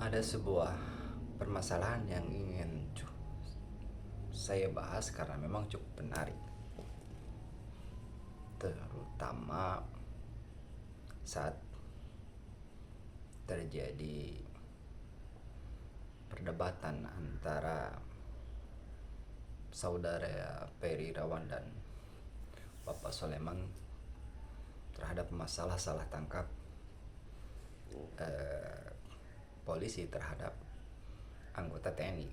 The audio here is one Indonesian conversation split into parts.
Ada sebuah permasalahan yang ingin saya bahas karena memang cukup menarik, terutama saat terjadi perdebatan antara saudara Peri Irawan dan Bapak Soleman terhadap masalah salah tangkap polisi terhadap anggota TNI.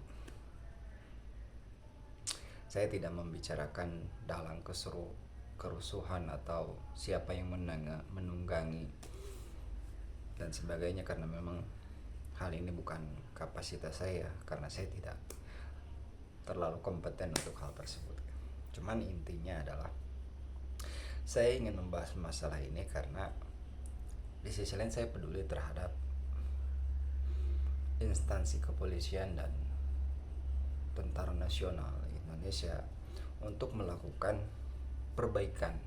Saya tidak membicarakan dalam kerusuhan atau siapa yang menunggangi dan sebagainya, karena memang hal ini bukan kapasitas saya, karena saya tidak terlalu kompeten untuk hal tersebut. Cuman intinya adalah saya ingin membahas masalah ini karena di sisi lain saya peduli terhadap instansi kepolisian dan Tentara Nasional Indonesia untuk melakukan perbaikan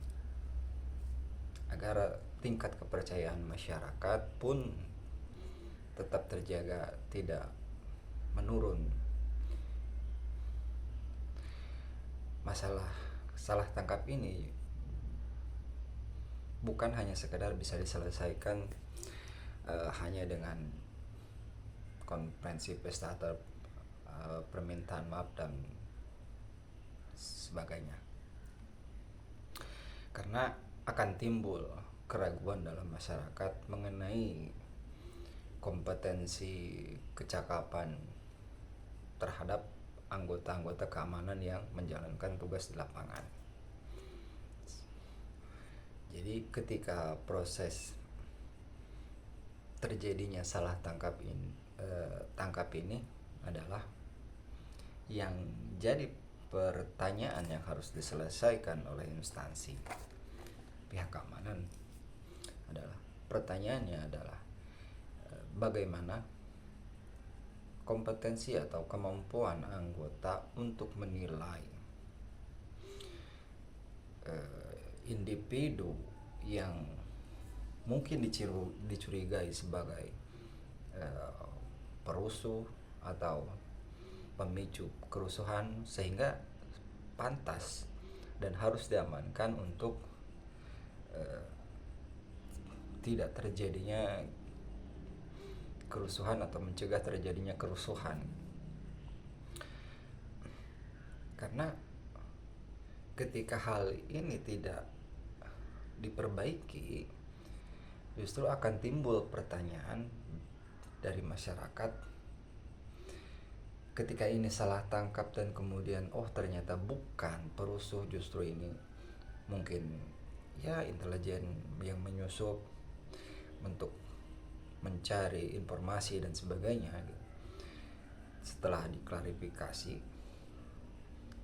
agar tingkat kepercayaan masyarakat pun tetap terjaga, tidak menurun. Masalah salah tangkap ini bukan hanya sekedar bisa diselesaikan hanya dengan konferensi pesta atau permintaan maaf dan sebagainya, karena akan timbul keraguan dalam masyarakat mengenai kompetensi kecakapan terhadap anggota-anggota keamanan yang menjalankan tugas di lapangan. Jadi ketika proses terjadinya salah tangkap ini adalah yang jadi pertanyaan yang harus diselesaikan oleh instansi pihak keamanan adalah, pertanyaannya adalah bagaimana kompetensi atau kemampuan anggota untuk menilai individu yang mungkin dicurigai sebagai perusuh atau pemicu kerusuhan sehingga pantas dan harus diamankan untuk tidak terjadinya kerusuhan atau mencegah terjadinya kerusuhan. Karena ketika hal ini tidak diperbaiki, justru akan timbul pertanyaan dari masyarakat ketika ini salah tangkap dan kemudian ternyata bukan perusuh, justru ini mungkin ya intelijen yang menyusup untuk mencari informasi dan sebagainya. Setelah diklarifikasi,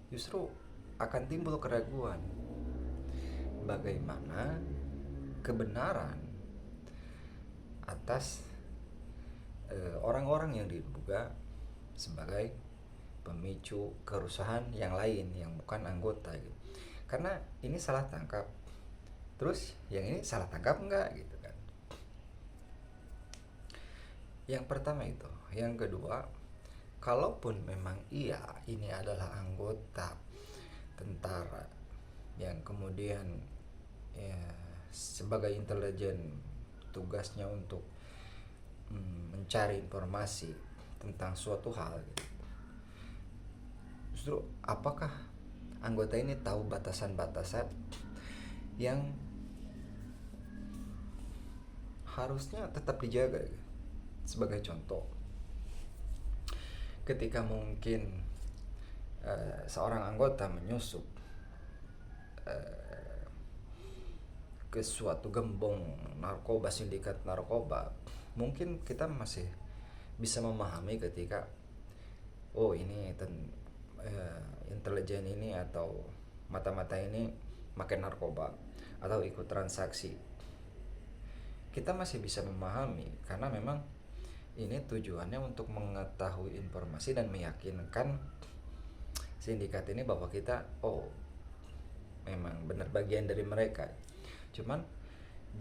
justru akan timbul keraguan bagaimana kebenaran atas orang-orang yang diduga sebagai pemicu kerusuhan yang lain yang bukan anggota gitu. Karena ini salah tangkap, terus yang ini salah tangkap enggak gitu kan. Yang pertama itu. Yang kedua, kalaupun memang iya ini adalah anggota tentara yang kemudian ya, sebagai intelijen tugasnya untuk mencari informasi tentang suatu hal gitu. Justru apakah anggota ini tahu batasan-batasan yang harusnya tetap dijaga gitu. Sebagai contoh, ketika mungkin seorang anggota menyusup ke suatu gembong narkoba, sindikat narkoba, mungkin kita masih bisa memahami ketika ini intelijen ini atau mata-mata ini makan narkoba atau ikut transaksi. Kita masih bisa memahami karena memang ini tujuannya untuk mengetahui informasi dan meyakinkan sindikat ini bahwa kita memang benar bagian dari mereka. Cuman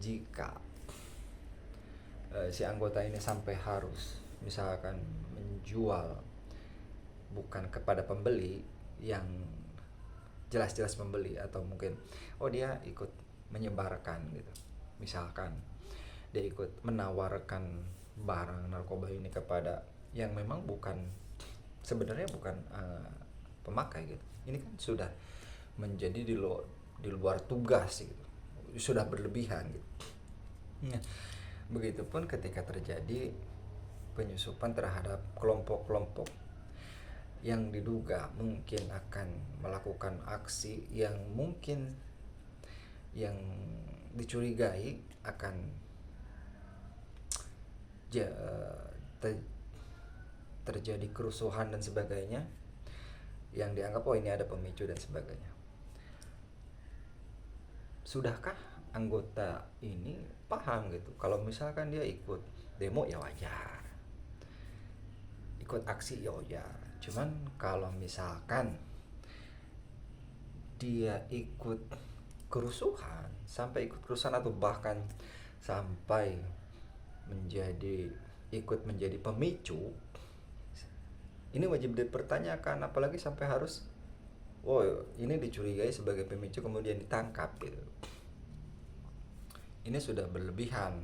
jika si anggota ini sampai harus misalkan menjual bukan kepada pembeli yang jelas-jelas pembeli, atau mungkin dia ikut menyebarkan gitu, misalkan dia ikut menawarkan barang narkoba ini kepada yang memang sebenarnya bukan pemakai gitu. Ini kan sudah menjadi di luar tugas gitu, sudah berlebihan gitu. Nah, begitupun ketika terjadi penyusupan terhadap kelompok-kelompok yang diduga mungkin akan melakukan aksi yang mungkin yang dicurigai akan terjadi kerusuhan dan sebagainya, yang dianggap ini ada pemicu dan sebagainya. Sudahkah anggota ini paham gitu kalau misalkan dia ikut demo ya wajar, ikut aksi ya wajar. Cuman kalau misalkan dia ikut kerusuhan, sampai ikut kerusuhan atau bahkan sampai ikut menjadi pemicu, ini wajib dipertanyakan, apalagi sampai harus ini dicurigai sebagai pemicu kemudian ditangkap gitu. Ini sudah berlebihan,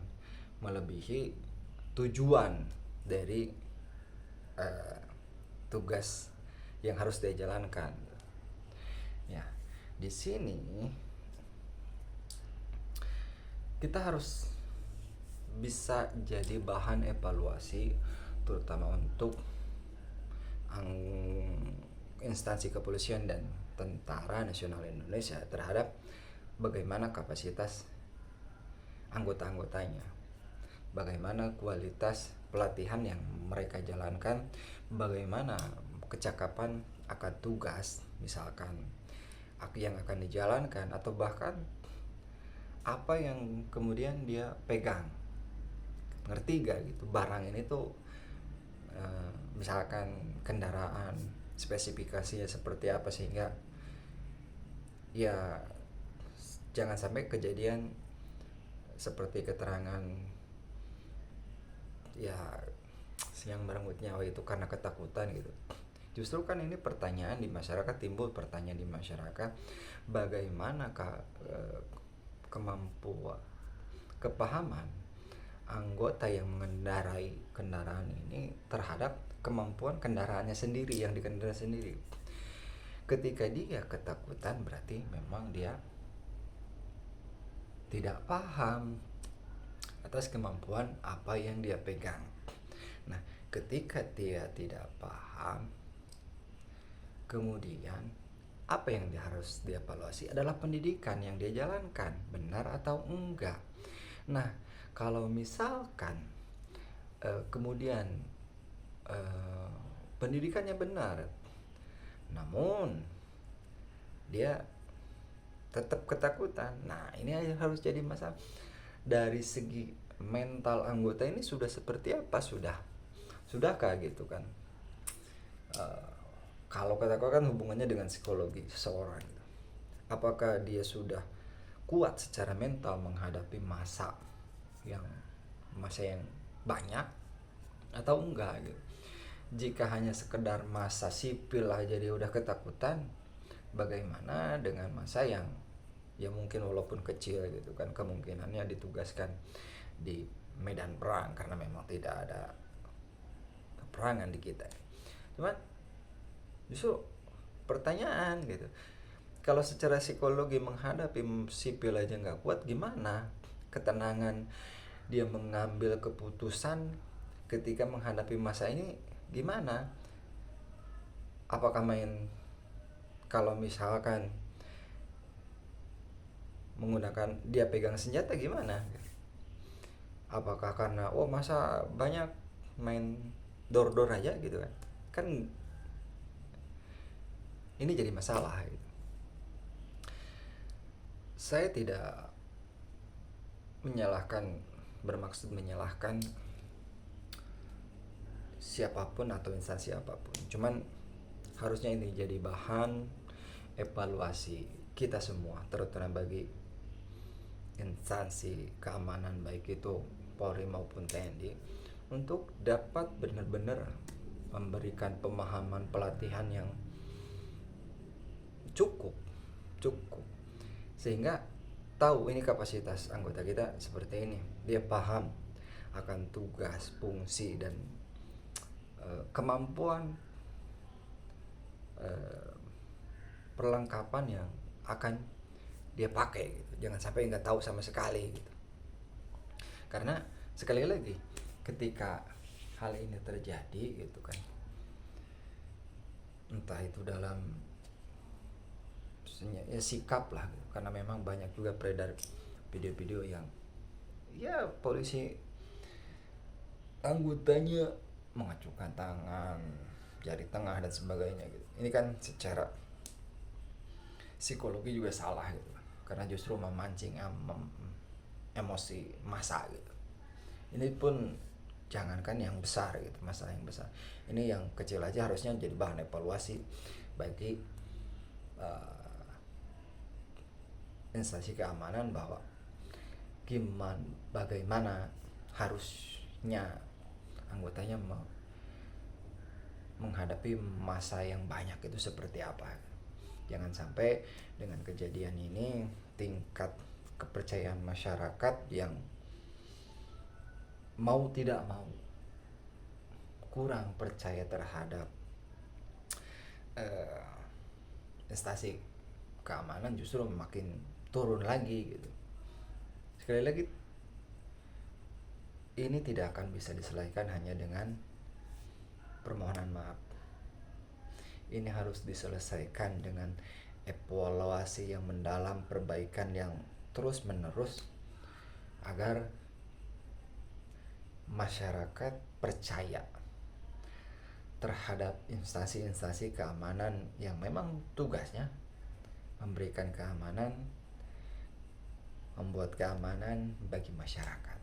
melebihi tujuan dari tugas yang harus dia jalankan. Ya, di sini kita harus bisa jadi bahan evaluasi, terutama untuk instansi kepolisian dan Tentara Nasional Indonesia terhadap bagaimana kapasitas anggota-anggotanya, bagaimana kualitas pelatihan yang mereka jalankan, bagaimana kecakapan akan tugas misalkan yang akan dijalankan, atau bahkan apa yang kemudian dia pegang. Ngerti gak gitu, barang ini tuh misalkan kendaraan, spesifikasinya seperti apa, sehingga ya jangan sampai kejadian seperti keterangan ya yang merenggut nyawa itu karena ketakutan gitu. Justru kan ini pertanyaan di masyarakat, timbul pertanyaan di masyarakat, bagaimanakah kemampuan, kepahaman anggota yang mengendarai kendaraan ini terhadap kemampuan kendaraannya sendiri, yang dikendarai sendiri. Ketika dia ketakutan, berarti memang dia tidak paham atas kemampuan apa yang dia pegang. Nah, ketika dia tidak paham, kemudian apa yang harus dievaluasi adalah pendidikan yang dia jalankan, benar atau enggak. Nah, kalau misalkan kemudian pendidikannya benar, namun dia tetap ketakutan, nah ini harus jadi masalah. Dari segi mental anggota ini sudah seperti apa, sudahkah gitu kan. Kalau katakan hubungannya dengan psikologi seseorang gitu. Apakah dia sudah kuat secara mental menghadapi masa yang banyak atau enggak gitu. Jika hanya sekedar masa sipil aja dia udah ketakutan, bagaimana dengan masa yang ya mungkin walaupun kecil gitu kan, kemungkinannya ditugaskan di medan perang karena memang tidak ada peperangan di kita. Cuman justru pertanyaan gitu, kalau secara psikologi menghadapi sipil aja nggak kuat, gimana ketenangan dia mengambil keputusan ketika menghadapi masa ini, gimana? Apakah kalau misalkan menggunakan dia pegang senjata, gimana? Apakah karena masa banyak main dor-dor aja gitu kan ini jadi masalah gitu. Saya tidak bermaksud menyalahkan siapapun atau instansi apapun, cuman harusnya ini jadi bahan evaluasi kita semua, terutama bagi instansi keamanan baik itu Polri maupun TNI, untuk dapat benar-benar memberikan pemahaman pelatihan yang cukup cukup sehingga tahu ini kapasitas anggota kita seperti ini, dia paham akan tugas, fungsi, dan kemampuan perlengkapan yang akan dia pakai gitu. Jangan sampai nggak tahu sama sekali gitu. Karena sekali lagi ketika hal ini terjadi gitu kan, entah itu dalam ya sikap lah gitu. Karena memang banyak juga beredar video-video yang ya polisi anggotanya mengacungkan tangan, jari tengah dan sebagainya gitu. Ini kan secara psikologi juga salah gitu, karena justru memancing emosi massa gitu. Ini pun jangankan yang besar gitu, masalah yang besar, ini yang kecil aja harusnya jadi bahan evaluasi bagi instansi keamanan, bahwa bagaimana harusnya anggotanya menghadapi masa yang banyak itu seperti apa. Jangan sampai dengan kejadian ini tingkat kepercayaan masyarakat yang mau tidak mau kurang percaya terhadap instansi keamanan justru makin turun lagi gitu. Sekali lagi, ini tidak akan bisa diselesaikan hanya dengan permohonan maaf. Ini harus diselesaikan dengan evaluasi yang mendalam, perbaikan yang terus menerus, agar masyarakat percaya terhadap instansi-instansi keamanan yang memang tugasnya memberikan keamanan, membuat keamanan bagi masyarakat.